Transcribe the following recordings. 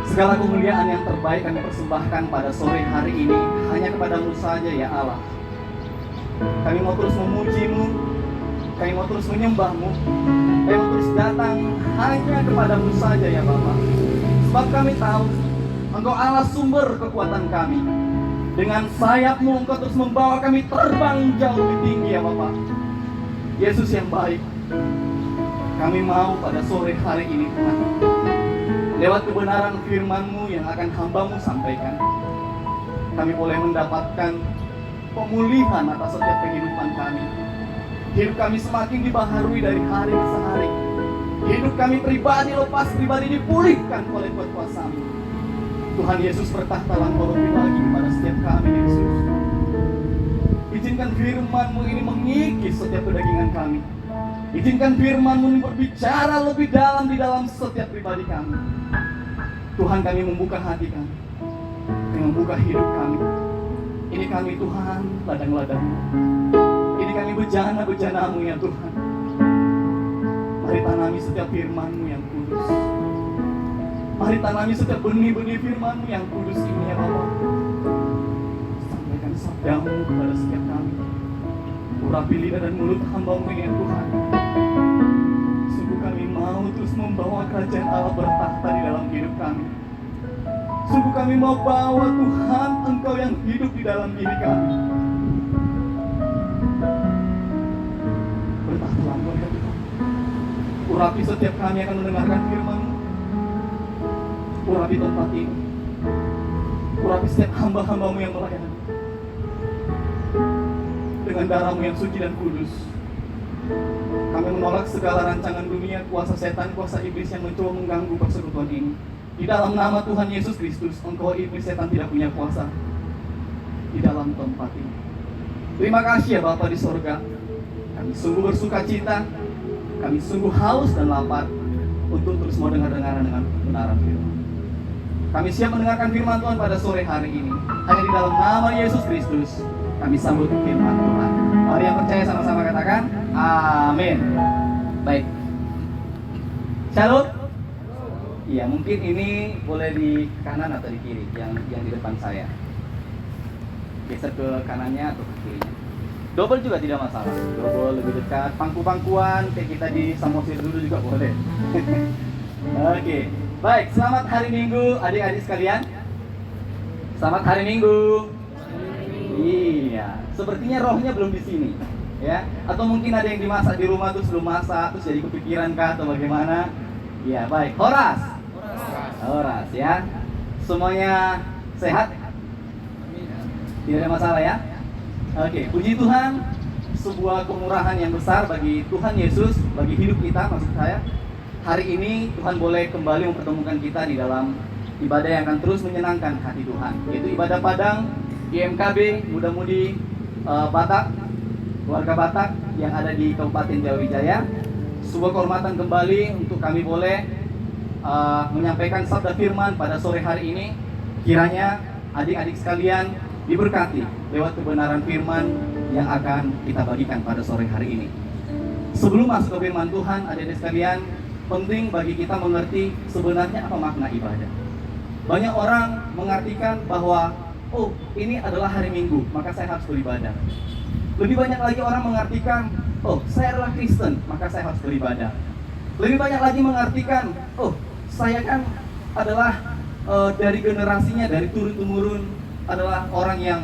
Segala kemuliaan yang terbaik kami persembahkan pada sore hari ini hanya kepadamu saja ya Allah. Kami mau terus memuji-Mu, kami mau terus menyembah-Mu, kami mau terus datang hanya kepadamu saja ya Bapa. Sebab kami tahu Engkau Allah sumber kekuatan kami. Dengan sayap-Mu Engkau terus membawa kami terbang jauh lebih tinggi ya Bapa. Yesus yang baik, kami mau pada sore hari ini Tuhan, lewat kebenaran firman-Mu yang akan hamba-Mu sampaikan, kami boleh mendapatkan pemulihan atas setiap kehidupan kami. Hidup kami semakin dibaharui dari hari ke hari. Hidup kami pribadi lepas pribadi dipulihkan oleh kuasa-Mu. Tuhan Yesus bertahta lampau lebih lagi pada setiap kami Yesus. Izinkan firman-Mu ini mengikis setiap kedagingan kami. Izinkan firman-Mu ini berbicara lebih dalam di dalam setiap pribadi kami. Tuhan, kami membuka hati kami, kami membuka hidup kami. Ini kami Tuhan, ladang-ladang-Mu. Ini kami bejana-bejana-Mu ya Tuhan. Mari tanami setiap firman-Mu yang kudus. Mari tanami setiap benih-benih firman-Mu yang kudus ini ya Bapa. Sampaikan sabda-Mu kepada setiap kami. Urapi lidah dan mulut hamba-Mu ini ya Tuhan. Sungguh kami mau terus membawa kerajaan Allah bertahta di dalam hidup kami. Sungguh kami mau bawa Tuhan Engkau yang hidup di dalam diri kami. Bertahta lampau ya Tuhan. Urapi setiap kami akan mendengarkan firman-Mu. Urapi tempat ini. Urapi setiap hamba-hamba-Mu yang melayani. Dengan darah-Mu yang suci dan kudus, kami menolak segala rancangan dunia, kuasa setan, kuasa iblis yang mencoba mengganggu persekutuan ini. Di dalam nama Tuhan Yesus Kristus, Engkau iblis setan tidak punya kuasa di dalam tempat ini. Terima kasih ya Bapa di sorga. Kami sungguh bersuka cita, kami sungguh haus dan lapar untuk terus mau dengar-dengaran dengan kebenaran firman. Kami siap mendengarkan firman Tuhan pada sore hari ini. Hanya di dalam nama Yesus Kristus kami sambut firman Tuhan. Mari yang percaya sama-sama katakan amin. Baik. Shalom. Iya, mungkin ini boleh di kanan atau di kiri, yang di depan saya. Geser ke kanannya atau ke kirinya. Double juga tidak masalah. Double lebih dekat, pangku-pangkuan kayak kita di Samosir dulu juga boleh. Oke. Baik, selamat hari Minggu adik-adik sekalian. Selamat hari Minggu. Iya, sepertinya rohnya belum di sini, ya. Atau mungkin ada yang dimasak di rumah terus belum masak, terus jadi kepikiran kah atau bagaimana? Iya, baik. Horas. Horas ya. Semuanya sehat? Tidak ada masalah ya? Oke, puji Tuhan. Sebuah kemurahan yang besar bagi Tuhan Yesus, bagi hidup kita maksud saya. Hari ini Tuhan boleh kembali mempertemukan kita di dalam ibadah yang akan terus menyenangkan hati Tuhan, yaitu ibadah Padang IMKB Muda-Mudi Batak, keluarga Batak yang ada di Kabupaten Jayawijaya. Sebuah kehormatan kembali untuk kami boleh menyampaikan sabda firman pada sore hari ini. Kiranya adik-adik sekalian diberkati lewat kebenaran firman yang akan kita bagikan pada sore hari ini. Sebelum masuk ke firman Tuhan, adik-adik sekalian, penting bagi kita mengerti sebenarnya apa makna ibadah. Banyak orang mengartikan bahwa oh, ini adalah hari Minggu, maka saya harus beribadah. Lebih banyak lagi orang mengartikan, oh, saya adalah Kristen, maka saya harus beribadah. Lebih banyak lagi mengartikan, oh, saya kan adalah dari generasinya, dari turun-temurun adalah orang yang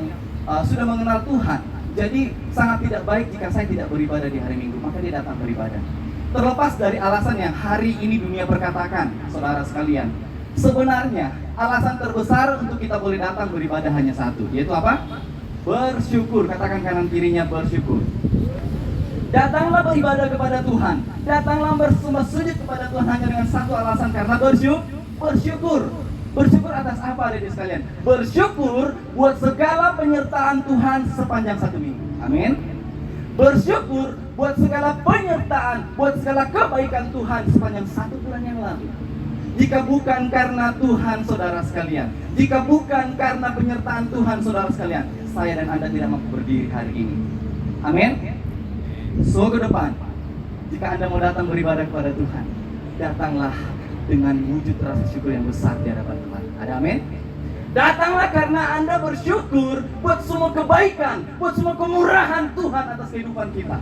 sudah mengenal Tuhan. Jadi sangat tidak baik jika saya tidak beribadah di hari Minggu, maka dia datang beribadah. Terlepas dari alasan yang hari ini dunia perkatakan, saudara sekalian, sebenarnya alasan terbesar untuk kita boleh datang beribadah hanya satu, yaitu apa? Bersyukur. Katakan kanan kirinya, bersyukur. Datanglah beribadah kepada Tuhan, datanglah bersembah sujud kepada Tuhan hanya dengan satu alasan, karena bersyukur. Bersyukur atas apa, adik-adik sekalian? Bersyukur buat segala penyertaan Tuhan sepanjang satu minggu. Amin. Bersyukur buat segala penyertaan, buat segala kebaikan Tuhan sepanjang satu bulan yang lalu. Jika bukan karena Tuhan, saudara sekalian, jika bukan karena penyertaan Tuhan, saudara sekalian, saya dan Anda tidak mampu berdiri hari ini. Amin. So ke depan, jika Anda mau datang beribadah kepada Tuhan, datanglah dengan wujud rasa syukur yang besar di hadapan Tuhan. Ada amin? Datanglah karena Anda bersyukur buat semua kebaikan, buat semua kemurahan Tuhan atas kehidupan kita.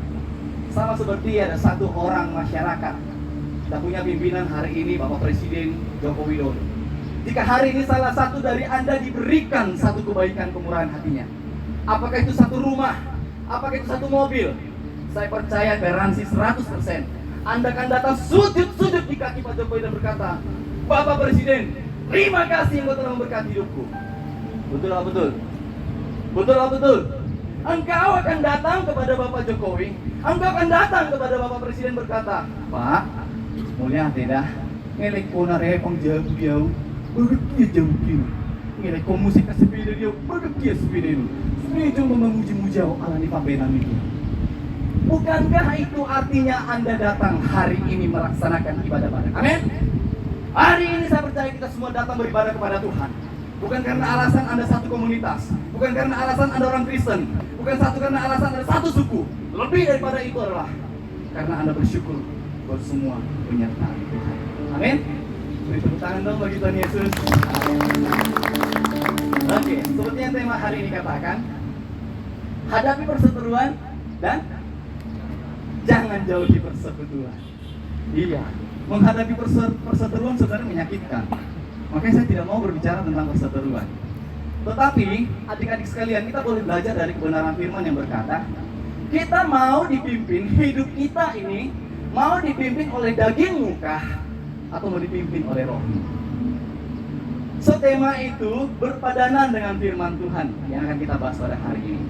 Sama seperti ada satu orang masyarakat. Kita punya pimpinan hari ini, Bapak Presiden Joko Widodo. Jika hari ini salah satu dari Anda diberikan satu kebaikan kemurahan hatinya, apakah itu satu rumah, apakah itu satu mobil, saya percaya garansi 100% Anda akan datang sujud-sujud di kaki Pak Jokowi dan berkata, Bapak Presiden, terima kasih Engkau telah memberkati hidupku. Betul atau betul? Betul atau betul? Engkau akan datang kepada Bapak Jokowi, engkau akan datang kepada Bapak Presiden berkata, Pak, mulia tidak, ngelek kona repong jauh-jauh, bergekia jauh-jauh, ngelek ko musik ka sepeda dia, bergekia sepeda itu, medyo memuji-muji Allah di pambenan itu. Bukankah itu artinya Anda datang hari ini melaksanakan ibadah bareng? Amin. Hari ini saya percaya kita semua datang beribadah kepada Tuhan. Bukan karena alasan Anda satu komunitas, bukan karena alasan Anda orang Kristen, bukan karena alasan Anda satu suku. Lebih daripada itu adalah karena Anda bersyukur buat semua penyertaan Tuhan. Amin. Beri tepuk tangan dong bagi Tuhan Yesus. Oke, seperti yang tema hari ini katakan, hadapi perseteruan dan jangan jauhi persekutuan. Iya, menghadapi perseteruan sebenarnya menyakitkan. Makanya saya tidak mau berbicara tentang perseteruan. Tetapi, adik-adik sekalian, kita boleh belajar dari kebenaran firman yang berkata, kita mau dipimpin, hidup kita ini mau dipimpin oleh daging muka atau mau dipimpin oleh roh. So, tema itu berpadanan dengan firman Tuhan yang akan kita bahas pada hari ini.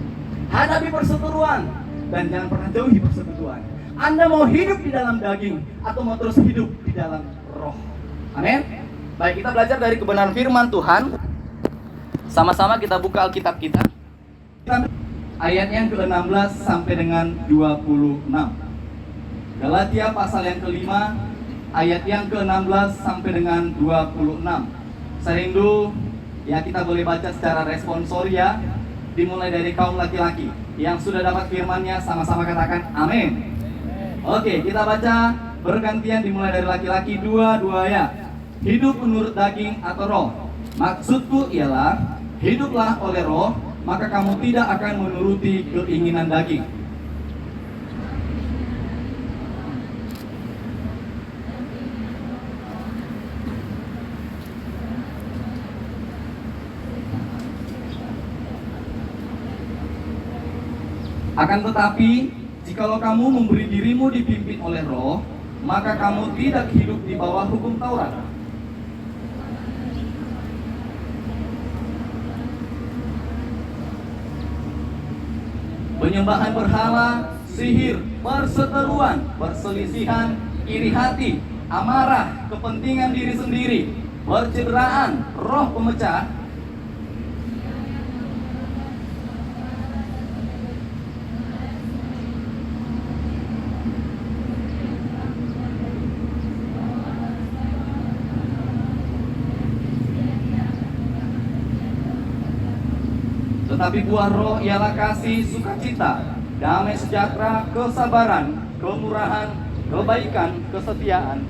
Hadapi perseteruan dan jangan pernah jauhi persekutuan. Anda mau hidup di dalam daging atau mau terus hidup di dalam roh? Amin. Baik, kita belajar dari kebenaran firman Tuhan. Sama-sama kita buka Alkitab kita. Ayat yang ke-16 sampai dengan 26. Galatia pasal yang kelima, ayat yang ke-16 sampai dengan 26. Saya rindu ya kita boleh baca secara responsori ya. Dimulai dari kaum laki-laki yang sudah dapat firman-Nya, sama-sama katakan amin. Oke, kita baca bergantian dimulai dari laki-laki dua ya. Hidup menurut daging atau roh. Maksudku ialah hiduplah oleh roh, maka kamu tidak akan menuruti keinginan daging. Akan tetapi, jikalau kamu memberi dirimu dipimpin oleh roh, maka kamu tidak hidup di bawah hukum Taurat. Penyembahan berhala, sihir, perseteruan, perselisihan, iri hati, amarah, kepentingan diri sendiri, percederaan, roh pemecah, tetapi buah roh ialah kasih, sukacita, damai sejahtera, kesabaran, kemurahan, kebaikan, kesetiaan.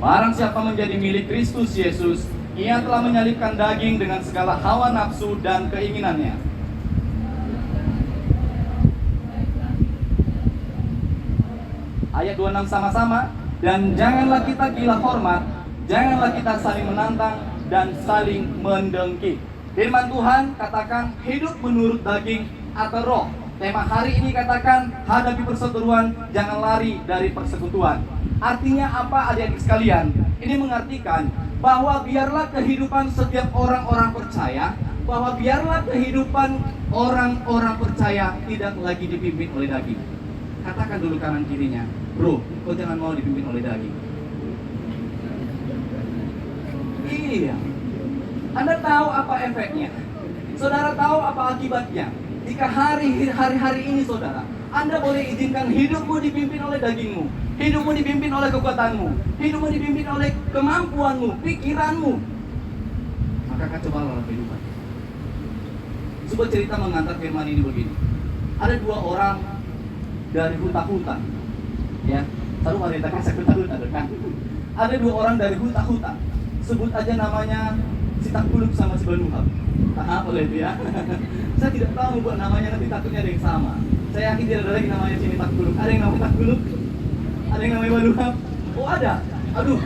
Barang siapa menjadi milik Kristus Yesus, ia telah menyalibkan daging dengan segala hawa nafsu dan keinginannya. Ayat 26 sama-sama. Dan janganlah kita gila hormat, janganlah kita saling menantang dan saling mendengki. Firman Tuhan katakan hidup menurut daging atau roh. Tema hari ini katakan hadapi perseteruan, jangan lari dari persekutuan. Artinya apa adik-adik sekalian? Ini mengartikan bahwa biarlah kehidupan setiap orang-orang percaya, bahwa biarlah kehidupan orang-orang percaya tidak lagi dipimpin oleh daging. Katakan dulu kanan kirinya, bro, kau jangan mau dipimpin oleh daging. Iya. Anda tahu apa efeknya? Saudara tahu apa akibatnya? Jika hari-hari ini saudara, Anda boleh izinkan hidupmu dipimpin oleh dagingmu, hidupmu dipimpin oleh kekuatanmu, hidupmu dipimpin oleh kemampuanmu, pikiranmu, maka kacaulah kehidupan. Sebuah cerita mengantar firman ini begini. Ada dua orang dari huta-huta. Ya, selalu wanita kasih huta-huta kan. Ada 2 orang dari huta-huta. Sebut aja namanya si Takuluk sama si Baluhab. Boleh itu ya. Saya tidak tahu buat namanya, nanti takutnya ada yang sama. Saya yakin tidak ada lagi namanya sini Takuluk. Ada yang namanya Takuluk? Ada yang namanya Baluhab? Oh ada. Aduh,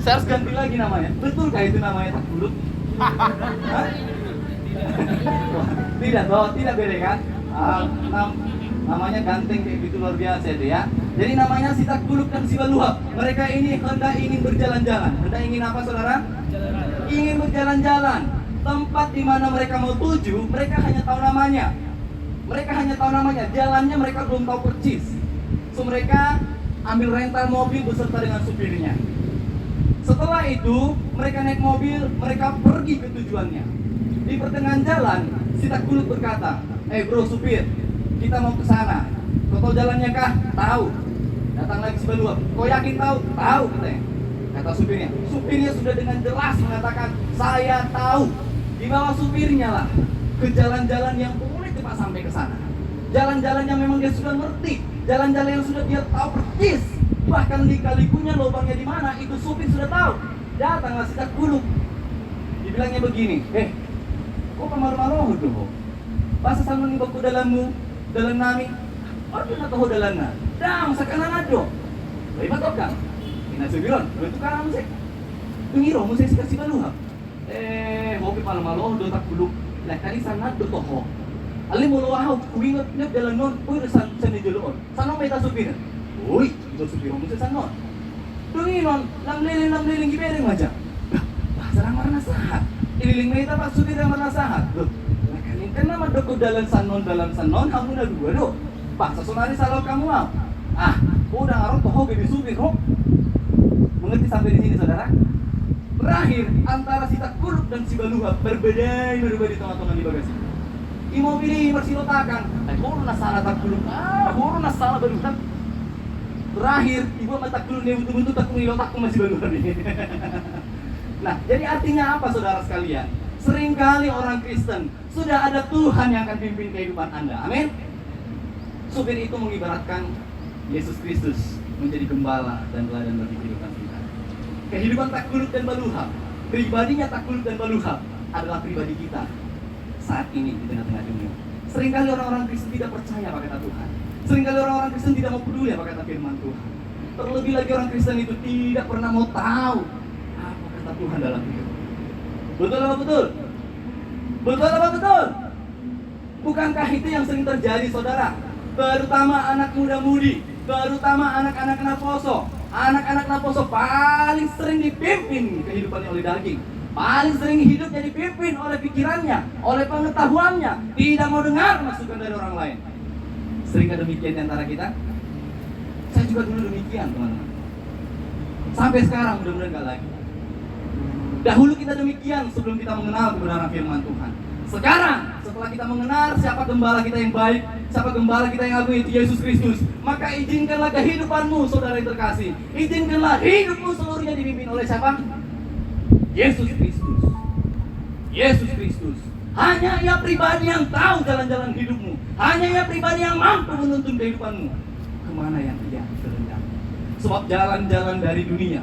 saya harus ganti lagi namanya. Betulkah itu namanya Takuluk? Hah? Tidak, tidak beda kan? Namanya ganteng kayak gitu, luar biasa itu ya. Jadi namanya si Takuluk dan si Baluhab. Mereka ini hendak ingin berjalan-jalan. Hendak ingin apa saudara? Ingin berjalan-jalan. Tempat di mana mereka mau tuju, mereka hanya tahu namanya. Mereka hanya tahu namanya, jalannya mereka belum tahu persis. So mereka ambil rental mobil beserta dengan supirnya. Setelah itu, mereka naik mobil, mereka pergi ke tujuannya. Di pertengahan jalan, si Takuluk berkata, bro supir, kita mau ke sana. Kau tahu jalannya kah? Tahu. Datang lagi si Baluhab, kau yakin tahu? Tahu katanya. Kata supirnya. Supirnya sudah dengan jelas mengatakan, saya tahu. Dibawa supirnya lah ke jalan-jalan yang boleh cepat sampai ke sana. Jalan-jalan yang memang dia sudah ngerti, jalan-jalan yang sudah dia tahu persis. Bahkan lika-likunya lubangnya di mana itu supir sudah tahu. Datanglah si Takuluk. Dibilangnya begini, kok pemalu-malu dulu? Basa sama nih baku dalammu, dalam nami. Ordo na tahu dalam na. Dam sakanan ado. Lima tokang. Ina subiron, bentuk karam sih. Tungiro mo sa si Baluhab. Hobi malu-malu do Takuluk. Lah kali sana do toho. Ali mo lawaw, kuwingot na dalam non. Uy, sa ni juluon. Sana may tasupir. Uy, do supiro mo sa sanon. Tunginon, lamliling gibereng aja. Bahasa lang marana sahat. Ililing may tapak supir ang marana sahat. Loh, nakaling ka naman do ko dalam sanon, hamu na dua do. Bahasa sonari salau kamu mau. Udah ngaruh toho bebe supir ho. Mengerti sampai di sini saudara? Terakhir, antara si Takuluk dan si Baluhab berbeda di tengah-tengah di bagasi. Imo pilih bersilotakan. Horo na salah Takuluk. Horo na salah Baluhab. Terakhir, ibu sama Takuluk nih betul-betul tak mengilotakku masih Baluhab ini. Nah, jadi artinya apa saudara sekalian? Seringkali orang Kristen sudah ada Tuhan yang akan pimpin kehidupan Anda. Amin. Supir itu mengibaratkan Yesus Kristus menjadi gembala dan teladan bagi kehidupan kita. Kehidupan Takuluk dan Baluhab, pribadinya Takuluk dan Baluhab adalah pribadi kita saat ini di tengah-tengah dunia. Seringkali orang-orang Kristen tidak percaya apa kata Tuhan. Seringkali orang-orang Kristen tidak mau peduli apa kata firman Tuhan. Terlebih lagi orang Kristen itu tidak pernah mau tahu apa kata Tuhan dalam hidup. Betul apa betul? Betul apa betul? Bukankah itu yang sering terjadi saudara? Terutama anak muda-mudi, terutama anak-anak naposo. Anak-anak naposo paling sering dipimpin kehidupannya oleh daging. Paling sering hidupnya dipimpin oleh pikirannya, oleh pengetahuannya. Tidak mau dengar masukan dari orang lain. Seringkah demikian di antara kita? Saya juga dulu demikian teman-teman. Sampai sekarang mudah-mudahan gak lagi. Dahulu kita demikian sebelum kita mengenal kebenaran firman Tuhan. Sekarang setelah kita mengenal siapa gembala kita yang baik, siapa gembala kita yang agung, itu Yesus Kristus, maka izinkanlah kehidupanmu saudara yang terkasih. Izinkanlah hidupmu seluruhnya dipimpin oleh siapa? Yesus Kristus. Yesus Kristus. Hanya Ia pribadi yang tahu jalan-jalan hidupmu. Hanya Ia pribadi yang mampu menuntun kehidupanmu kemana yang Ia kehendaki. Sebab jalan-jalan dari dunia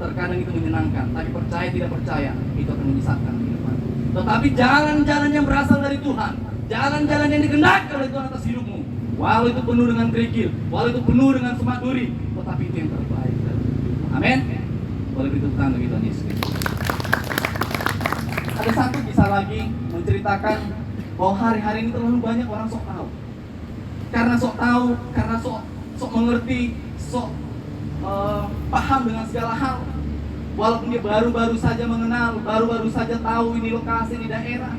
terkadang itu menyenangkan, tapi percaya tidak percaya itu akan menyesatkan kehidupan. Tetapi jalan-jalan yang berasal dari Tuhan, jalan-jalan yang dikehendaki oleh Tuhan atas hidupmu, walau itu penuh dengan kerikil, walau itu penuh dengan semak duri, tetapi itu yang terbaik dalam hidupmu. Amin. Boleh beri tepuk tangan bagi Tuhan Yesus. Ada satu kisah lagi menceritakan bahwa hari-hari ini terlalu banyak orang sok tahu. Karena sok tahu, karena sok mengerti, sok paham dengan segala hal. Walaupun dia baru-baru saja mengenal, baru-baru saja tahu ini lokasi, ini daerah.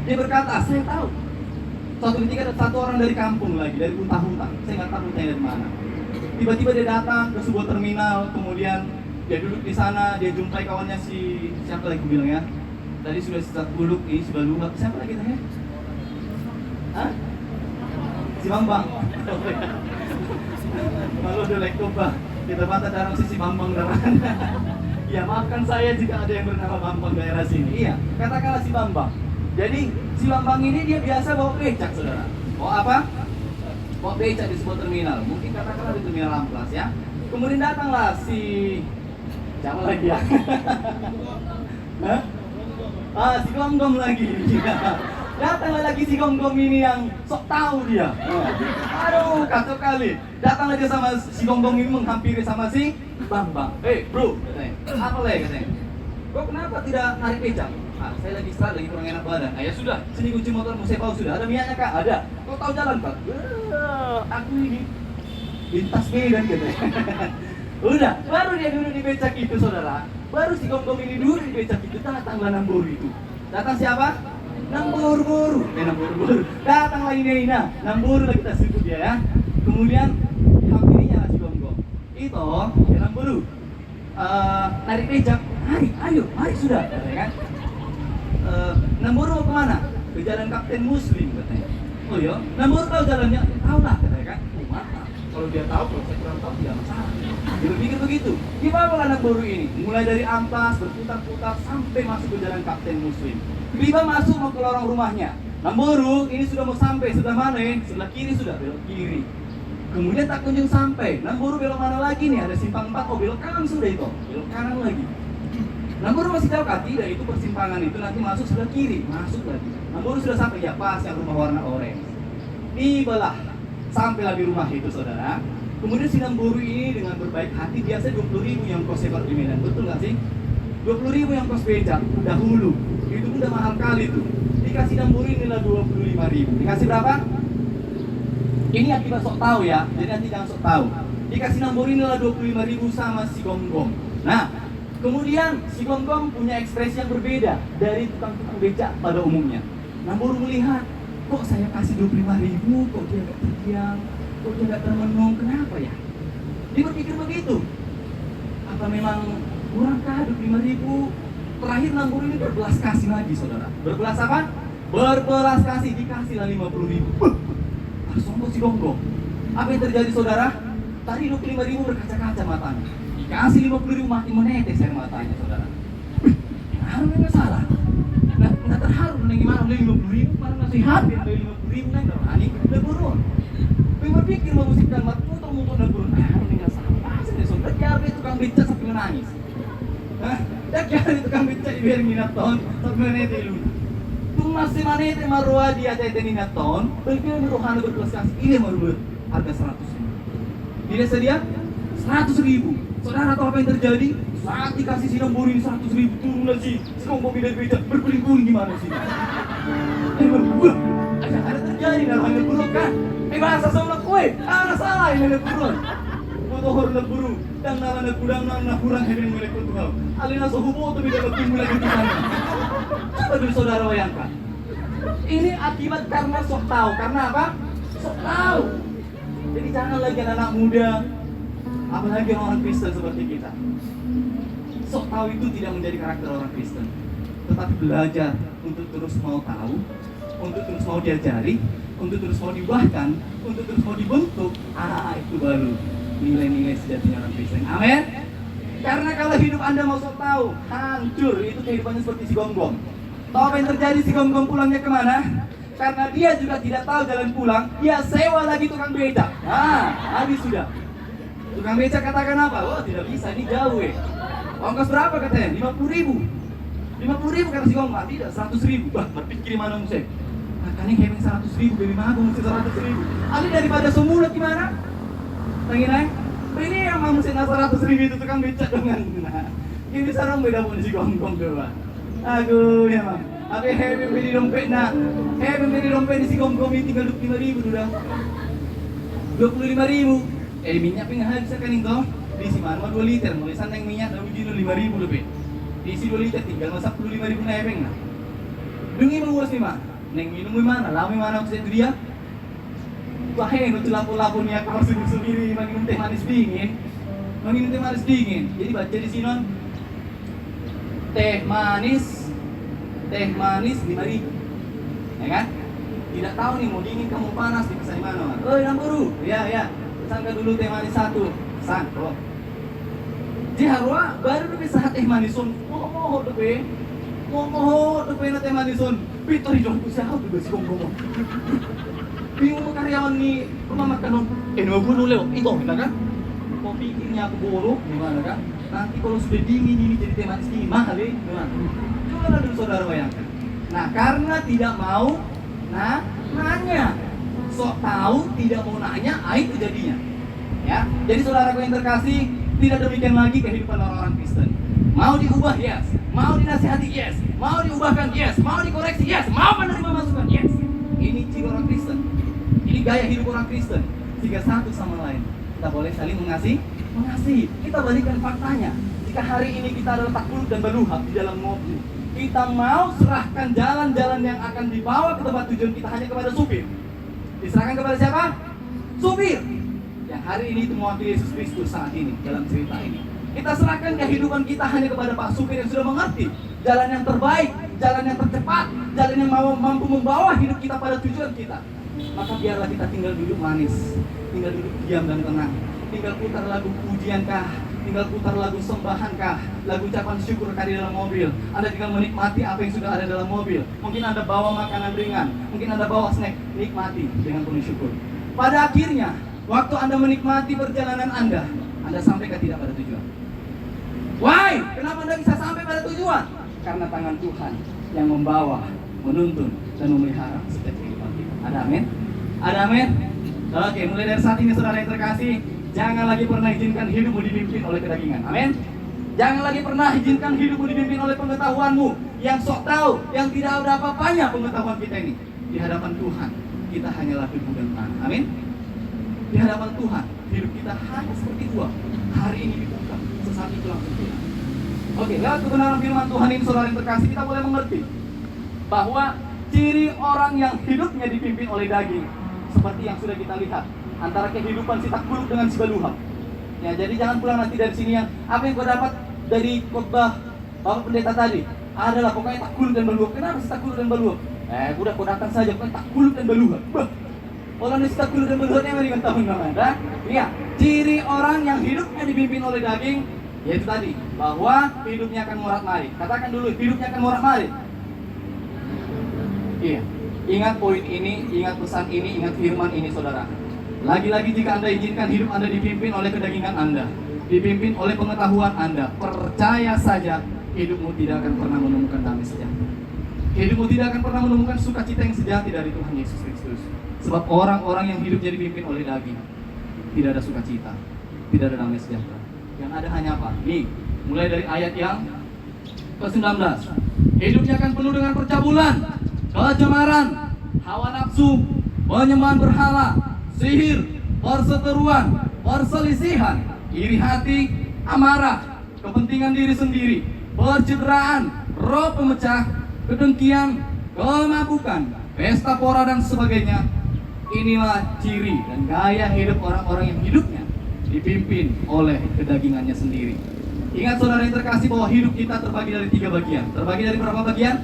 Dia berkata, saya tahu. Suatu ketika ada satu orang dari kampung lagi, dari hutan-hutan. Saya nggak tahu hutannya dari mana. Tiba-tiba dia datang ke sebuah terminal, kemudian dia duduk di sana, dia jumpai kawannya siapa lagi gue bilang ya? Tadi sudah si Takuluk, ini si Baluhab, siapa lagi tanya? Hah? Si Bambang. Malu udah lektoba. Kita mata darang si Bambang darang. Ya maafkan saya jika ada yang bernama Bambang daerah sini. Iya, katakanlah si Bambang. Jadi si Bambang ini dia biasa bawa becak saudara. Bawa apa? Kok beca di sebuah terminal? Mungkin katakanlah di terminal Amplas ya. Kemudian datanglah si siapa lagi ya? Hah? Si Gom-Gom lagi. Datanglah lagi si Gom-Gom ini yang sok tahu dia. Aduh, kacau kali. Datanglah dia sama si Gom-Gom ini menghampiri sama si Bang. Bro, katanya. Apa lagi katanya? Kok kenapa tidak narik becak? Saya lagi istirahat, lagi kurang enak badan. Ya sudah, sini kunci motormu, saya bawa sudah. Ada minyaknya kak? Ada. Kau tahu jalan pak? Aku ini lintas medan katanya. Udah, baru dia duduk di becak itu saudara. Baru si Gom-Gom ini duduk di becak itu, datanglah Namburu itu. Datang siapa? Namburu. Datanglah ini Namburu lah kita sebut dia ya. Kemudian hampirinya si Gom-Gom. Itu ya Namburu. Narik becak, mari sudah, katanya kan. Namburu mau kemana? Ke jalan Kapten Muslim katanya. Oh iya, Namburu tahu jalannya? Tahu lah katanya kan. Mantap. Kalau dia tahu, kalau saya kurang tahu dia masalah. Dia berpikir begitu. Gimana Namburu ini? Mulai dari Amplas berputar-putar sampai masuk ke jalan Kapten Muslim. Tiba masuk mau ke lorong rumahnya. Namburu ini sudah mau sampai, sebelah mana? Sebelah kiri sudah, belok kiri. Kemudian tak kunjung sampai. Namburu belok mana lagi nih? Ada simpang 4, oh belok kanan sudah itu. Belok kanan lagi. Namburu masih tahu kan? Tidak, itu persimpangan itu nanti masuk sebelah kiri, masuk lagi. Namburu sudah sampai, ya pas yang rumah warna oranye. Tibalah, sampailah di rumah itu saudara. Kemudian si Namburu ini dengan berbaik hati, biasa 20.000 yang kos sewa di Medan, betul nggak sih? 20.000 yang kos becak dahulu, itu pun udah mahal kali tuh. Dikasih Namburu inilah 25.000. Dikasih berapa? Ini akibat sok tahu ya, jadi nanti jangan sok tahu. Dikasih Namburu inilah 25.000 sama si Gom-Gom. Nah, kemudian si Gom-Gom punya ekspresi yang berbeda dari tukang-tukang becak pada umumnya. Namburu melihat, kok saya kasih 25.000, kok dia gak terdiam, kok dia gak termenung, kenapa ya? Dia berpikir begitu. Apa memang kurang kah 25.000? Terakhir Namburu ini berbelas kasih lagi saudara. Berbelas apa? Berbelas kasih, dikasihlah 50.000. Sombong si Gom-Gom. Apa yang terjadi saudara? Tadi 25.000 berkaca-kaca matanya. Dikasih 50.000 mati menetes air matanya saudara. Haru memang salah. Nggak terharu neng gimana beli 50.000, mana masih happy beli 50.000 neng terani udah burun. Memang pikir mau musikkan mutu udah burun. Haru neng salah. Masa nih saudara jadi tukang becak sampai menangis. Jadi tukang becak biar minat ton sampai menetes lu. Tung masih manete marua dia tete minat ton, berkira rohana berbelas kasih ini maru harga 100.000. Tidak sedia 100.000. Saudara tahu apa yang terjadi? Saat dikasih si Namburu ini 100.000 turun lagi. Si Gom-Gom dari becak berguling-guling gimana sih? Ada terjadi dalam Namburu kan? Bahasa sama kue, salah ini Namburu. Motor Namburu dan nana kurang yang mulai kutuhau. Alina sohubo tu tidak bertemu lagi di sana. Coba dulu saudara bayangkan. Ini akibat karena sok tahu. Karena apa? Sok tahu. Jadi jangan lagi anak muda, apalagi orang Kristen seperti kita. Sok tahu itu tidak menjadi karakter orang Kristen, tetapi belajar untuk terus mau tahu, untuk terus mau diajari, untuk terus mau diubahkan, untuk terus mau dibentuk. Itu baru nilai-nilai sejatinya orang Kristen. Amin. Karena kalau hidup Anda mau sok tahu, hancur. Itu kehidupannya seperti si Gom-Gom. Tahu apa yang terjadi? Si Gom-Gom pulangnya kemana? Karena dia juga tidak tahu jalan pulang, dia sewa lagi tukang becak. Habis sudah. Tukang becak katakan apa? Oh tidak bisa, ini jauh ya. Ongkos berapa katanya? 50.000. 50.000 kata si Gom-Gom. Tidak, 100.000. Bah, berpikir mana musik? Makanya kevin 100.000, dari mana mesti 100.000? Ali daripada semulut gimana? Tanginai? Ini yang mau mesti 100.000 itu tukang becak dengan. Ini sarang beda pun si Gom-Gom doa. Aduh ya mah. Tapi heavy beli dompet nak. Heavy beli dompet di si Gom-Gom ini tinggal 25.000 sudah. 25.000. Minyak pun habis kan itu. Diisi mana 2 liter. Mulai santai minyak dah uji 5.000 lebih. Diisi 2 liter tinggal masak 25.000 nebeng nah. Dungi mengurus ni mah. Neng minum di mana? Lama mana maksud itu dia? Bahaya itu lapo-lapo niya kalau sendiri minum teh manis dingin. Minum teh manis dingin. Jadi baca di sini teh manis 5.000, ya kan? Tidak tahu nih mau dingin kamu panas dipesan mana? Namburu, ya. Pesankan dulu teh manis 1, pesan. Di harua baru lebih saat teh manisun, moho depe na teh manisun. Pito hidung ku siapa tuh si Gom-Gom. Bingung mo karyawan ni rumah makan dong. Nunggu leo, itu, kan? Kok pikirnya aku bodoh, gimana kan? Nanti kalau sudah dingin ini jadi teh manis dingin, mahal ya, gimana? Coba dulu saudara bayangkan. Nah, karena tidak mau nanya, sok tahu tidak mau nanya, itu jadinya. Ya, jadi saudaraku yang terkasih, tidak demikian lagi kehidupan orang-orang Kristen. Mau diubah, yes. Mau dinasihati, yes. Mau diubahkan, yes. Mau dikoreksi, yes. Mau menerima masukan, yes. Ini ciri orang Kristen. Ini gaya hidup orang Kristen. Jika satu sama lain kita boleh saling mengasihi. Kita balikan faktanya. Jika hari ini kita adalah takluk dan berluhab di dalam mobil, kita mau serahkan jalan-jalan yang akan dibawa ke tempat tujuan kita hanya kepada supir. Diserahkan kepada siapa? Supir. Yang hari ini itu mewakili Yesus Kristus saat ini dalam cerita ini. Kita serahkan kehidupan kita hanya kepada Pak Supir yang sudah mengerti jalan yang terbaik, jalan yang tercepat, jalan yang mampu membawa hidup kita pada tujuan kita. Maka biarlah kita tinggal duduk manis, tinggal duduk diam dan tenang, tinggal putar lagu pujiankah, tinggal putar lagu sembahankah, lagu ucapan syukur di dalam mobil. Anda tinggal menikmati apa yang sudah ada dalam mobil. Mungkin Anda bawa makanan ringan, mungkin Anda bawa snack, nikmati dengan penuh syukur. Pada akhirnya, waktu Anda menikmati perjalanan Anda sampai ke tidak pada tujuan. Why? Kenapa Anda bisa sampai pada tujuan? Karena tangan Tuhan yang membawa, menuntun, dan memelihara setiap kehidupan kita. Ada amin? Ada amin? Oke, mulai dari saat ini saudara yang terkasih, jangan lagi pernah izinkan hidupmu dipimpin oleh kedagingan. Amin? Jangan lagi pernah izinkan hidupmu dipimpin oleh pengetahuanmu yang sok tahu, yang tidak ada apa-apanya pengetahuan kita ini. Di hadapan Tuhan, kita hanyalah debu dan tanah. Amin? Di hadapan Tuhan, hidup kita hanya seperti uap. Hari ini dibuka, sesaat itu langsung hilang. Oke, lewat kebenaran firman Tuhan ini saudara yang terkasih, kita boleh mengerti bahwa ciri orang yang hidupnya dipimpin oleh daging seperti yang sudah kita lihat antara kehidupan si takluk dengan si berluhab. Ya, jadi jangan pulang nanti dari sini yang apa yang kau dapat dari khotbah Bapak Pendeta tadi adalah pokoknya takluk dan berluhab. Kenapa si takluk dan berluhab? Udah kau datang saja, bukan takluk dan berluhab. Orang yang si takluk dan berluhabnya mendingan tahu namanya. Iya, ciri orang yang hidupnya dipimpin oleh daging yaitu tadi bahwa hidupnya akan morat-marit. Katakan dulu, hidupnya akan morat-marit. Iya, ingat poin ini, ingat pesan ini, ingat firman ini saudara. Lagi-lagi jika Anda izinkan hidup Anda dipimpin oleh kedagingan Anda, dipimpin oleh pengetahuan Anda, percaya saja hidupmu tidak akan pernah menemukan damai sejahtera. Hidupmu tidak akan pernah menemukan sukacita yang sejati dari Tuhan Yesus Kristus. Sebab orang-orang yang hidupnya dipimpin oleh daging tidak ada sukacita, tidak ada damai sejahtera. Yang ada hanya apa? Nih, mulai dari ayat yang ke-19. Hidupnya akan penuh dengan percabulan, kecemaran, hawa nafsu, penyembahan berhala, sihir, perseteruan, perselisihan, iri hati, amarah, kepentingan diri sendiri, pencitraan, roh pemecah, kedengkian, kemabukan, pesta pora dan sebagainya. Inilah ciri dan gaya hidup orang-orang yang hidupnya dipimpin oleh kedagingannya sendiri. Ingat saudara yang terkasih bahwa hidup kita terbagi dari 3 bagian. Terbagi dari berapa bagian?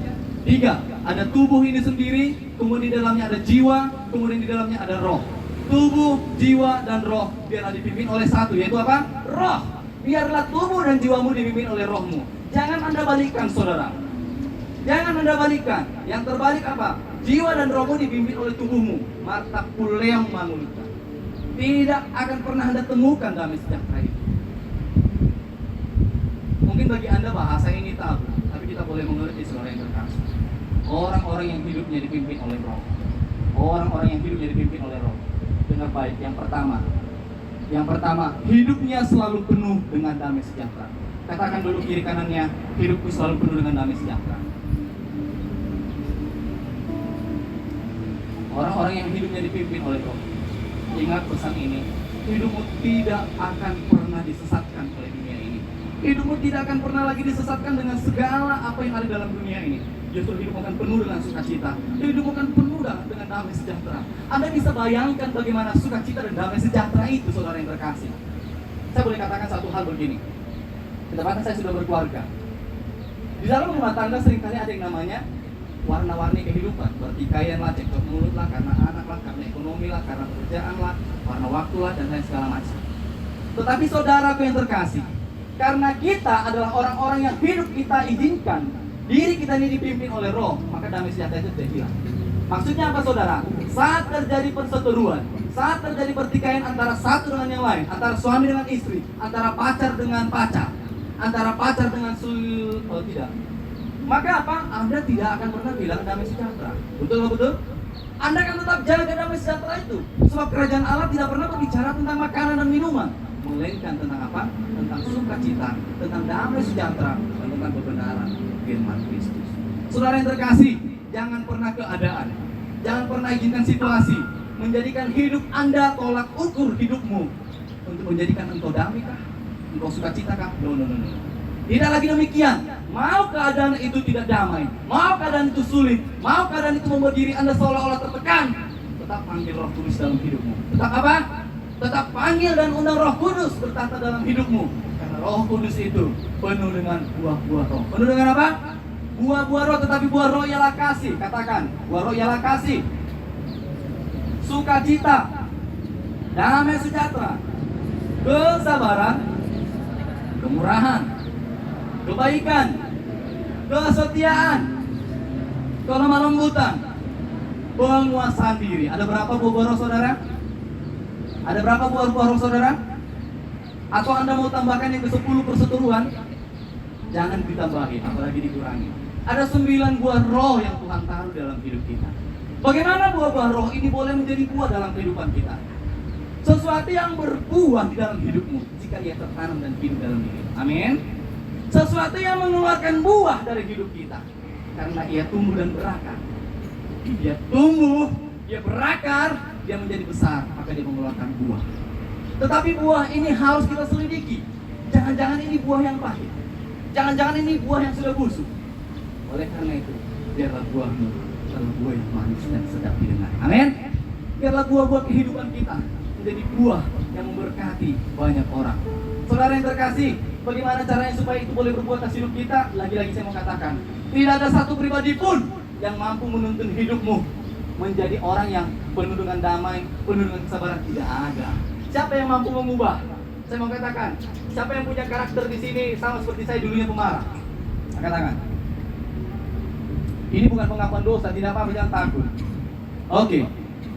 3. Ada tubuh ini sendiri, kemudian di dalamnya ada jiwa, kemudian di dalamnya ada roh. Tubuh, jiwa, dan roh biarlah dipimpin oleh satu, yaitu apa? Roh. Biarlah tubuh dan jiwamu dipimpin oleh rohmu. Jangan Anda balikkan saudara. Jangan Anda balikkan. Yang terbalik apa? Jiwa dan rohmu dipimpin oleh tubuhmu. Mata kuleang manulita. Tidak akan pernah Anda temukan damai sejahtera itu. Mungkin bagi Anda bahasa ini tabu, tapi kita boleh mengerti saudara yang terkasih. Orang-orang yang hidupnya dipimpin oleh roh. Orang-orang yang hidupnya dipimpin oleh roh. Dengar baik, yang pertama, hidupnya selalu penuh dengan damai sejahtera. Katakan dulu kiri kanannya, hidupku selalu penuh dengan damai sejahtera. Orang-orang yang hidupnya dipimpin oleh roh. Ingat pesan ini, hidupmu tidak akan pernah disesatkan oleh dunia ini. Hidupmu tidak akan pernah lagi disesatkan dengan segala apa yang ada dalam dunia ini. Justru hidupmu akan penuh dengan sukacita. Hidupmu akan penuh dengan damai sejahtera. Anda bisa bayangkan bagaimana sukacita dan damai sejahtera itu, saudara yang terkasih. Saya boleh katakan satu hal begini. Ketepatan saya sudah berkeluarga. Di dalam rumah tangga seringkali ada yang namanya warna-warni kehidupan, pertikaian lah, cekcok mulut lah, karena anak lah, karena ekonomi lah, karena pekerjaan lah, warna waktu lah, dan lain segala macam. Tetapi saudaraku yang terkasih, karena kita adalah orang-orang yang hidup kita izinkan diri kita ini dipimpin oleh roh, maka damai sejahtera itu tidak hilang. Maksudnya apa saudara? Saat terjadi perseteruan, saat terjadi pertikaian antara satu dengan yang lain, antara suami dengan istri, antara pacar dengan pacar, antara pacar dengan tidak, maka apa? Anda tidak akan pernah bilang damai sejahtera. Betul nggak betul? Anda akan tetap jaga damai sejahtera itu. Sebab kerajaan Allah tidak pernah berbicara tentang makanan dan minuman, melainkan tentang apa? Tentang sukacita, tentang damai sejahtera, dan tentang kebenaran firman Kristus. Saudara yang terkasih, jangan pernah keadaan, jangan pernah izinkan situasi menjadikan hidup Anda tolak ukur hidupmu untuk menjadikan engkau damai kah? Engkau sukacita kah? No. Tidak lagi demikian. Mau keadaan itu tidak damai, mau keadaan itu sulit, mau keadaan itu membuat diri Anda seolah-olah tertekan, tetap panggil Roh Kudus dalam hidupmu. Tetap apa? Tetap panggil dan undang Roh Kudus bertata dalam hidupmu. Karena Roh Kudus itu penuh dengan buah-buah roh. Penuh dengan apa? Buah-buah roh, tetapi buah roh ialah kasih. Katakan, buah roh ialah kasih, sukacita, damai sejahtera, kesabaran, kemurahan, kebaikan, kesetiaan, kelemah lembutan, penguasaan diri. Ada berapa buah roh saudara? Ada berapa buah roh saudara? Atau Anda mau tambahkan yang ke-10 perseteruan? Jangan ditambahin, apalagi dikurangi. Ada 9 buah roh yang Tuhan taruh dalam hidup kita. Bagaimana buah-buah roh ini boleh menjadi buah dalam kehidupan kita? Sesuatu yang berbuah di dalam hidupmu jika ia tertanam dan hidup dalam diri. Amin. Sesuatu yang mengeluarkan buah dari hidup kita karena ia tumbuh dan berakar. Dia tumbuh, dia berakar, dia menjadi besar, maka dia mengeluarkan buah. Tetapi buah ini harus kita selidiki. Jangan-jangan ini buah yang pahit, jangan-jangan ini buah yang sudah busuk. Oleh karena itu, biarlah buahmu adalah buah yang manis dan sedap didengar. Amin. Biarlah buah-buah kehidupan kita menjadi buah yang memberkati banyak orang. Saudara yang terkasih, bagaimana caranya supaya itu boleh berbuah atas hidup kita? Lagi-lagi saya mau katakan, tidak ada satu pribadi pun yang mampu menuntun hidupmu menjadi orang yang penuh dengan damai, penuh dengan kesabaran. Tidak ada. Siapa yang mampu mengubah? Saya mau katakan, siapa yang punya karakter di sini sama seperti saya dulunya pemarah? Angkat tangan. Ini bukan pengakuan dosa, tidak apa-apa, jangan takut. Oke.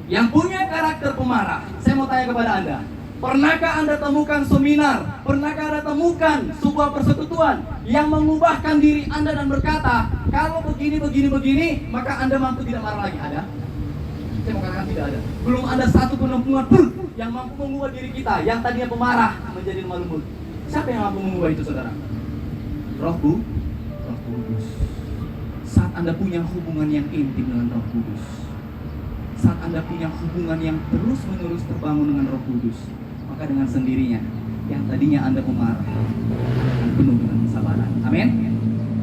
Yang punya karakter pemarah, saya mau tanya kepada Anda, pernahkah Anda temukan seminar, pernahkah Anda temukan sebuah persekutuan yang mengubahkan diri Anda dan berkata, kalau begini, maka Anda mampu tidak marah lagi? Ada? Saya mau katakan tidak ada. Belum ada satu perempuan pun yang mampu mengubah diri kita yang tadinya pemarah menjadi lemah lembut. Siapa yang mampu mengubah itu, saudara? Roh Kudus. Saat Anda punya hubungan yang intim dengan Roh Kudus, saat Anda punya hubungan yang terus-menerus terbangun dengan Roh Kudus, maka dengan sendirinya yang tadinya Anda pemarah akan penuh dengan kesabaran. Amin.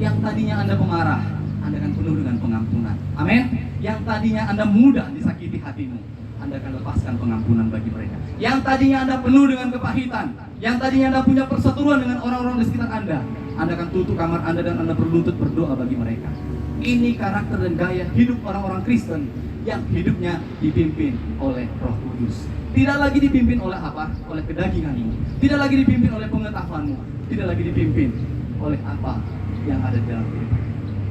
Yang tadinya Anda pemarah, Anda akan penuh dengan pengampunan. Amin. Yang tadinya Anda mudah disakiti hatimu, Anda akan lepaskan pengampunan bagi mereka. Yang tadinya Anda penuh dengan kepahitan, yang tadinya Anda punya perseteruan dengan orang-orang di sekitar Anda akan tutup kamar Anda dan Anda berlutut berdoa bagi mereka. Ini karakter dan gaya hidup orang-orang Kristen yang hidupnya dipimpin oleh Roh Kudus. Tidak lagi dipimpin oleh apa? Oleh kedaginganmu. Tidak lagi dipimpin oleh pengetahuanmu. Tidak lagi dipimpin oleh apa yang ada di dalam hidup.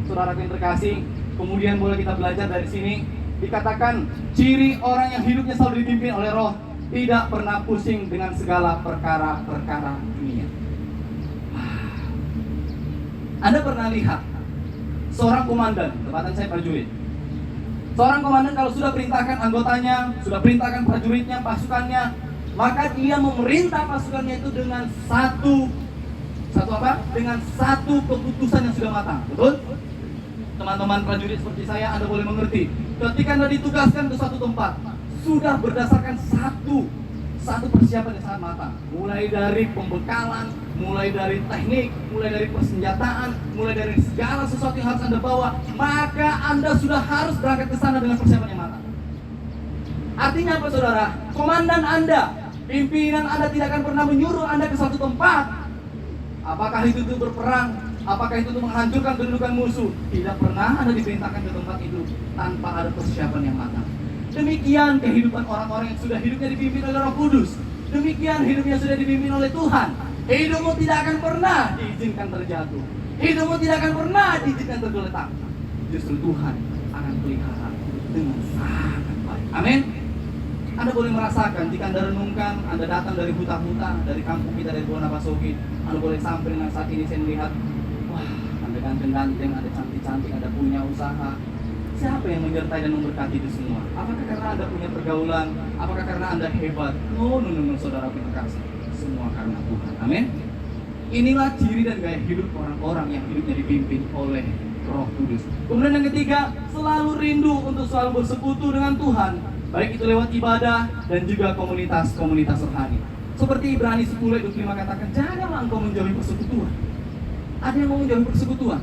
Saudara yang terkasih, kemudian boleh kita belajar dari sini. Dikatakan ciri orang yang hidupnya selalu dipimpin oleh Roh, tidak pernah pusing dengan segala perkara-perkara dunia. Anda pernah lihat seorang komandan, tempatan saya prajurit. Seorang komandan kalau sudah perintahkan anggotanya, sudah perintahkan prajuritnya, pasukannya, maka dia memerintah pasukannya itu dengan satu apa? Dengan satu keputusan yang sudah matang. Betul? Teman-teman prajurit seperti saya, Anda boleh mengerti. Ketika Anda ditugaskan ke suatu tempat, sudah berdasarkan satu persiapan yang sangat matang. Mulai dari pembekalan, mulai dari teknik, mulai dari persenjataan, mulai dari segala sesuatu yang harus Anda bawa, maka Anda sudah harus berangkat ke sana dengan persiapan yang matang. Artinya apa, saudara? Komandan Anda, pimpinan Anda tidak akan pernah menyuruh Anda ke suatu tempat. Apakah itu untuk berperang? Apakah itu untuk menghancurkan kedudukan musuh? Tidak pernah Anda diperintahkan ke tempat itu tanpa ada persiapan yang matang. Demikian kehidupan orang-orang yang sudah hidupnya dipimpin oleh Roh Kudus. Demikian hidupnya sudah dipimpin oleh Tuhan. Hidupmu tidak akan pernah diizinkan terjatuh. Hidupmu tidak akan pernah diizinkan tergeletak. Justru Tuhan akan pelihara dengan sangat baik. Amin. Anda boleh merasakan jika Anda renungkan, Anda datang dari huta-huta, dari kampung kita, dari Buana Pasogi, Anda boleh sampai dengan saat ini saya melihat, wah, Anda ganteng-ganteng, Anda cantik-cantik, Anda punya usaha. Siapa yang menyertai dan memberkati itu semua? Apakah karena Anda punya pergaulan? Apakah karena Anda hebat? No, saudara terkasih. Semua karena Tuhan. Amin. Inilah ciri dan gaya hidup orang-orang yang hidupnya dipimpin oleh Roh Kudus. Kemudian yang ketiga, selalu rindu untuk selalu bersekutu dengan Tuhan, baik itu lewat ibadah dan juga komunitas-komunitas rohani. Seperti Ibrani 10:25 katakan, janganlah engkau menjauhi persekutuan. Ada yang mau menjauhi persekutuan?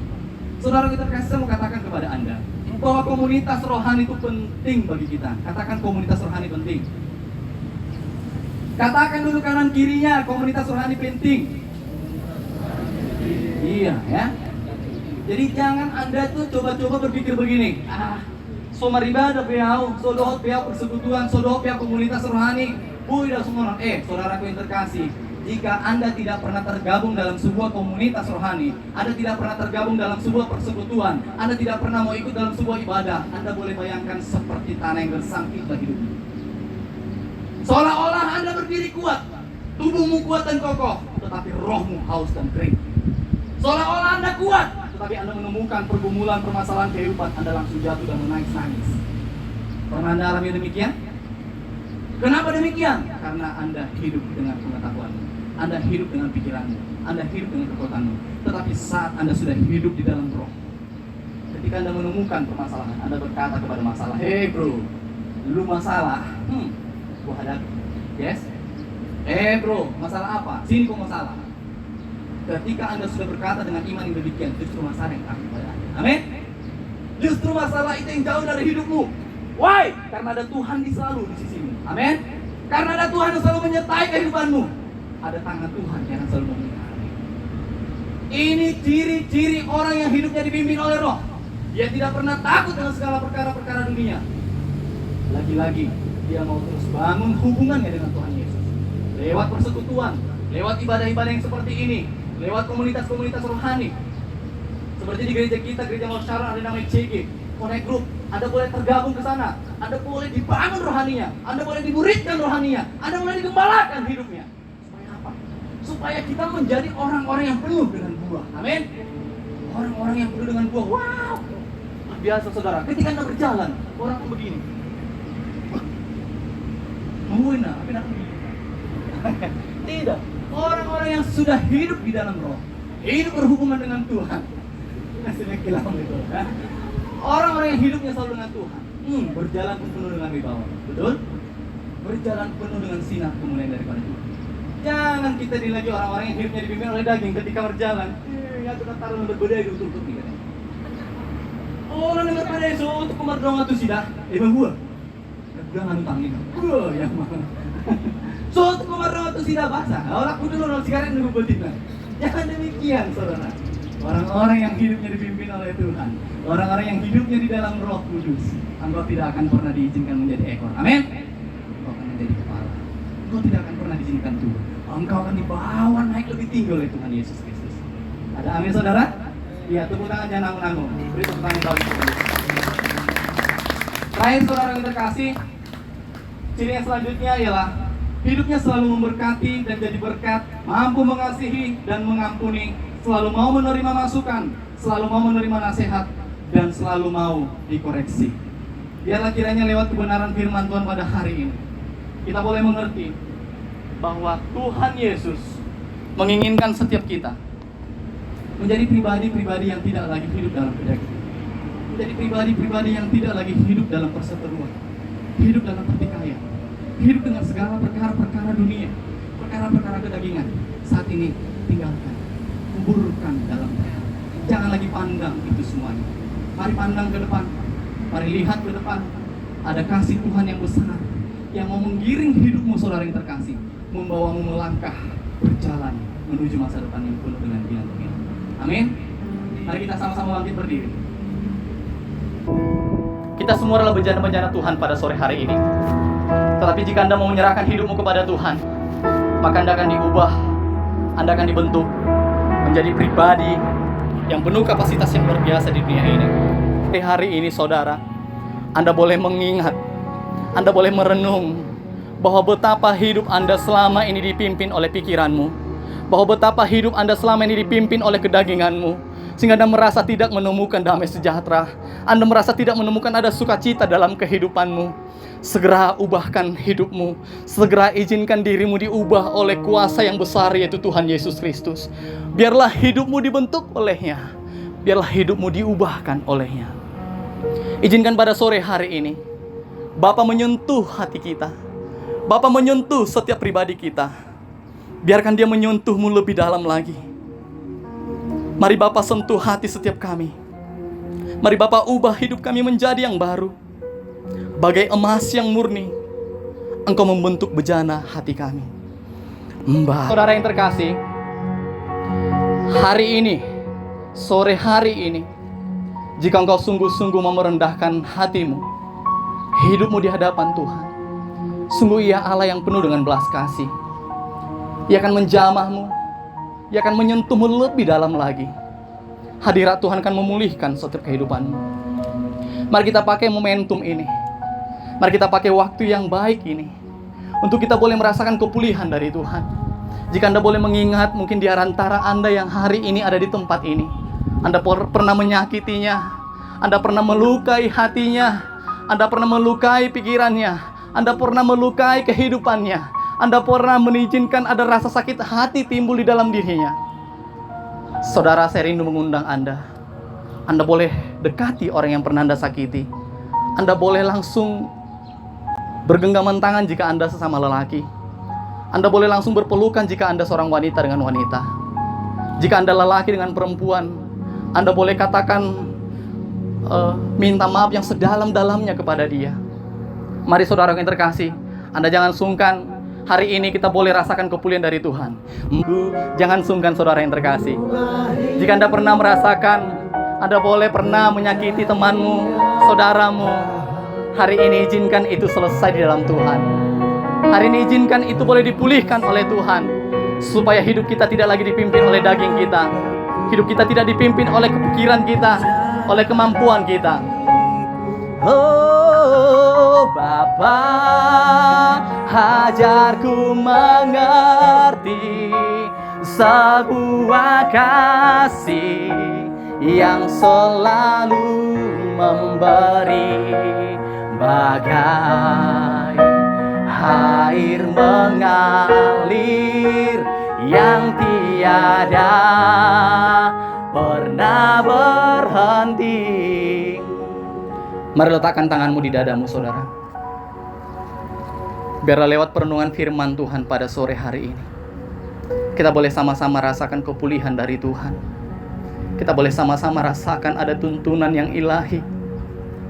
Saudara kita kasih, saya mau katakan kepada Anda bahwa komunitas rohani itu penting bagi kita. Katakan komunitas rohani penting. Katakan dulu kanan kirinya, komunitas rohani penting. Iya ya. Jadi jangan Anda tuh coba-coba berpikir begini, so maribadah piau, so dohot piau persekutuan, so dohot piau komunitas rohani, dah semua orang. Saudaraku yang terkasih, jika Anda tidak pernah tergabung dalam sebuah komunitas rohani, Anda tidak pernah tergabung dalam sebuah persekutuan, Anda tidak pernah mau ikut dalam sebuah ibadah, Anda boleh bayangkan seperti tanah yang gersang itulah hidupnya. Seolah-olah Anda berdiri kuat, tubuhmu kuat dan kokoh, tetapi rohmu haus dan kering. Seolah-olah Anda kuat, tetapi Anda menemukan pergumulan, permasalahan kehidupan, Anda langsung jatuh dan menangis-nangis. Pernah Anda alami demikian? Kenapa demikian? Karena Anda hidup dengan pengetahuan, Anda hidup dengan pikiranmu, Anda hidup dengan kekuatanmu. Tetapi saat Anda sudah hidup di dalam roh, ketika Anda menemukan permasalahan, Anda berkata kepada masalah, "Hey bro, lu masalah, gua hadapi." Yes? Bro, masalah apa? Sini kok masalah. Ketika Anda sudah berkata dengan iman yang demikian, justru masalah yang akan kepada Anda. Amin? Justru masalah itu yang jauh dari hidupmu. Why? Karena ada Tuhan selalu di sisimu. Amin? Karena ada Tuhan yang selalu menyertai kehidupanmu. Ada tangan Tuhan yang selalu memelihara. Ini ciri-ciri orang yang hidupnya dipimpin oleh Roh. Dia tidak pernah takut dengan segala perkara-perkara dunia. Lagi-lagi, dia mau terus bangun hubungannya dengan Tuhan Yesus. Lewat persekutuan, lewat ibadah-ibadah yang seperti ini, lewat komunitas-komunitas rohani. Seperti di gereja kita, Gereja Mall Sharon, ada namanya CG, Connect Group. Anda boleh tergabung ke sana. Anda boleh dibangun rohaninya, Anda boleh dimuridkan rohaninya, Anda boleh digembalakan hidupnya. Supaya apa? Supaya kita menjadi orang-orang yang penuh dengan buah. Amin. Orang-orang yang penuh dengan buah. Wow. Biasa saudara, ketika Anda berjalan, orang begini. Mungkin tapi nak begini. Tidak. Orang-orang yang sudah hidup di dalam roh, hidup berhubungan dengan Tuhan. Hasilnya kilau itu. Orang-orang yang hidupnya selalu dengan Tuhan, berjalan penuh dengan wibawa. Betul? Berjalan penuh dengan sinar kemuliaan daripada Tuhan. Jangan kita lagi orang-orang yang hidupnya dipimpin oleh daging ketika berjalan. Ya kita taruh berbeda itu untuk kita. Orang dengar pada itu untuk kemardong atau sidah, emang gua. Gua nganu tangin. Gua yang mana? So untuk kemardong atau sidah bahasa. Orang kudu orang sekarang nunggu betina. Jangan demikian, saudara. Orang-orang yang hidupnya dipimpin oleh Tuhan, orang-orang yang hidupnya di dalam Roh Kudus, engkau tidak akan pernah diizinkan menjadi ekor. Amin. Engkau akan menjadi kepala. Engkau tidak akan pernah diizinkan turun. Engkau akan dibawa naik lebih tinggi oleh Tuhan Yesus Kristus. Ada amin, saudara? Iya, tepuk tangan jangan nanggung-nanggung. Beri tepuk tangan bagi Tuhan. Terakhir, saudara yang terkasih, ciri yang selanjutnya ialah hidupnya selalu memberkati dan jadi berkat, mampu mengasihi dan mengampuni, selalu mau menerima masukan, selalu mau menerima nasihat, dan selalu mau dikoreksi. Biarlah kiranya lewat kebenaran firman Tuhan pada hari ini, kita boleh mengerti bahwa Tuhan Yesus menginginkan setiap kita menjadi pribadi-pribadi yang tidak lagi hidup dalam kedagingan, menjadi pribadi-pribadi yang tidak lagi hidup dalam perseteruan, hidup dalam pertikaian, hidup dengan segala perkara-perkara dunia, perkara-perkara kedagingan. Saat ini tinggalkan, kuburkan dalam Tuhan. Jangan lagi pandang itu semuanya. Mari pandang ke depan, mari lihat ke depan. Ada kasih Tuhan yang besar yang mau menggiring hidupmu, saudara yang terkasih, membawamu melangkah berjalan menuju masa depan yang penuh dengan bilang-bilang. Amin. Mari kita sama-sama bangkit berdiri. Kita semua adalah bejana-bejana Tuhan pada sore hari ini. Tetapi jika Anda mau menyerahkan hidupmu kepada Tuhan, maka Anda akan diubah, Anda akan dibentuk menjadi pribadi yang penuh kapasitas yang luar biasa di dunia ini. Hari ini saudara, Anda boleh mengingat, Anda boleh merenung bahwa betapa hidup Anda selama ini dipimpin oleh pikiranmu, bahwa betapa hidup Anda selama ini dipimpin oleh kedaginganmu, sehingga Anda merasa tidak menemukan damai sejahtera. Anda merasa tidak menemukan ada sukacita dalam kehidupanmu. Segera ubahkan hidupmu. Segera izinkan dirimu diubah oleh kuasa yang besar, yaitu Tuhan Yesus Kristus. Biarlah hidupmu dibentuk olehnya. Biarlah hidupmu diubahkan olehnya. Izinkan pada sore hari ini Bapa menyentuh hati kita. Bapa menyentuh setiap pribadi kita. Biarkan dia menyentuhmu lebih dalam lagi. Mari Bapa sentuh hati setiap kami. Mari Bapa ubah hidup kami menjadi yang baru. Bagai emas yang murni, Engkau membentuk bejana hati kami. Saudara yang terkasih, hari ini, sore hari ini, jika engkau sungguh-sungguh mau merendahkan hatimu, hidupmu di hadapan Tuhan, sungguh Ia Allah yang penuh dengan belas kasih. Ia akan menjamahmu, Ia akan menyentuhmu lebih dalam lagi. Hadirat Tuhan akan memulihkan setiap kehidupanmu. Mari kita pakai momentum ini. Mari kita pakai waktu yang baik ini untuk kita boleh merasakan kepulihan dari Tuhan. Jika Anda boleh mengingat, mungkin di antara Anda yang hari ini ada di tempat ini, Anda pernah menyakitinya, Anda pernah melukai hatinya, Anda pernah melukai pikirannya, Anda pernah melukai kehidupannya, Anda pernah mengizinkan ada rasa sakit hati timbul di dalam dirinya. Saudara, saya rindu mengundang Anda. Anda boleh dekati orang yang pernah Anda sakiti. Anda boleh langsung bergenggaman tangan jika Anda sesama lelaki. Anda boleh langsung berpelukan jika Anda seorang wanita dengan wanita. Jika Anda lelaki dengan perempuan, Anda boleh katakan minta maaf yang sedalam-dalamnya kepada dia. Mari saudara yang terkasih, Anda jangan sungkan. Hari ini kita boleh rasakan kepulihan dari Tuhan. Jangan sungkan saudara yang terkasih. Jika Anda pernah merasakan, Anda boleh pernah menyakiti temanmu, saudaramu, hari ini izinkan itu selesai di dalam Tuhan. Hari ini izinkan itu boleh dipulihkan oleh Tuhan. Supaya hidup kita tidak lagi dipimpin oleh daging kita. Hidup kita tidak dipimpin oleh kepikiran kita, oleh kemampuan kita. Oh Bapa, ajarku mengerti sebuah kasih yang selalu memberi. Bagai air mengalir yang tiada pernah berhenti. Mari letakkan tanganmu di dadamu, saudara. Biarlah lewat perenungan firman Tuhan pada sore hari ini, kita boleh sama-sama rasakan kepulihan dari Tuhan. Kita boleh sama-sama rasakan ada tuntunan yang ilahi.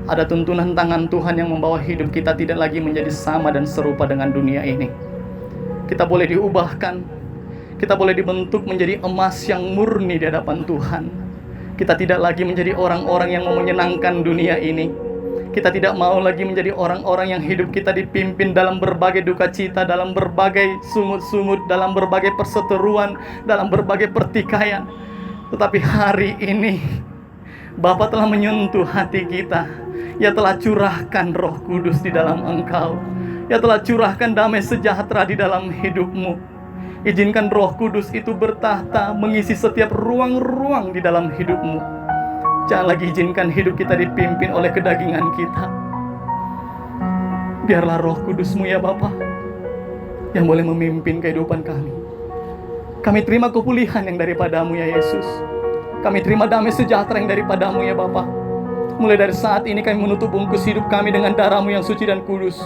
Ada tuntunan tangan Tuhan yang membawa hidup kita tidak lagi menjadi sama dan serupa dengan dunia ini. Kita boleh diubahkan. Kita boleh dibentuk menjadi emas yang murni di hadapan Tuhan. Kita tidak lagi menjadi orang-orang yang mau menyenangkan dunia ini. Kita tidak mau lagi menjadi orang-orang yang hidup kita dipimpin dalam berbagai duka cita, dalam berbagai sungut-sungut, dalam berbagai perseteruan, dalam berbagai pertikaian. Tetapi hari ini Bapa telah menyentuh hati kita. Ia telah curahkan Roh Kudus di dalam engkau. Ia telah curahkan damai sejahtera di dalam hidupmu. Izinkan Roh Kudus itu bertahta mengisi setiap ruang-ruang di dalam hidupmu. Jangan lagi izinkan hidup kita dipimpin oleh kedagingan kita. Biarlah Roh Kudus-Mu ya Bapa yang boleh memimpin kehidupan kami. Kami terima kepulihan yang daripada-Mu ya Yesus. Kami terima damai sejahtera yang daripada-Mu ya Bapa. Mulai dari saat ini kami menutup bungkus hidup kami dengan darah-Mu yang suci dan kudus.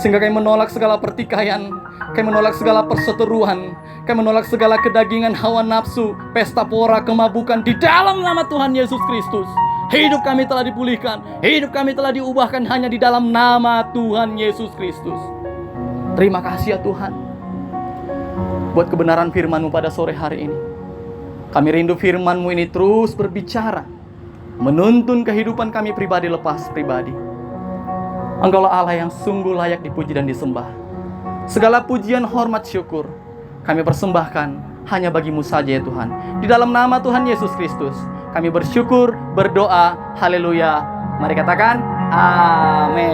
Sehingga kami menolak segala pertikaian, kami menolak segala perseteruan, kami menolak segala kedagingan, hawa nafsu, pesta pora, kemabukan di dalam nama Tuhan Yesus Kristus. Hidup kami telah dipulihkan, hidup kami telah diubahkan hanya di dalam nama Tuhan Yesus Kristus. Terima kasih ya Tuhan buat kebenaran firman-Mu pada sore hari ini. Kami rindu firman-Mu ini terus berbicara, menuntun kehidupan kami pribadi lepas pribadi. Engkaulah Allah yang sungguh layak dipuji dan disembah. Segala pujian, hormat, syukur kami persembahkan hanya bagi-Mu saja ya Tuhan. Di dalam nama Tuhan Yesus Kristus kami bersyukur, berdoa, haleluya. Mari katakan Amin.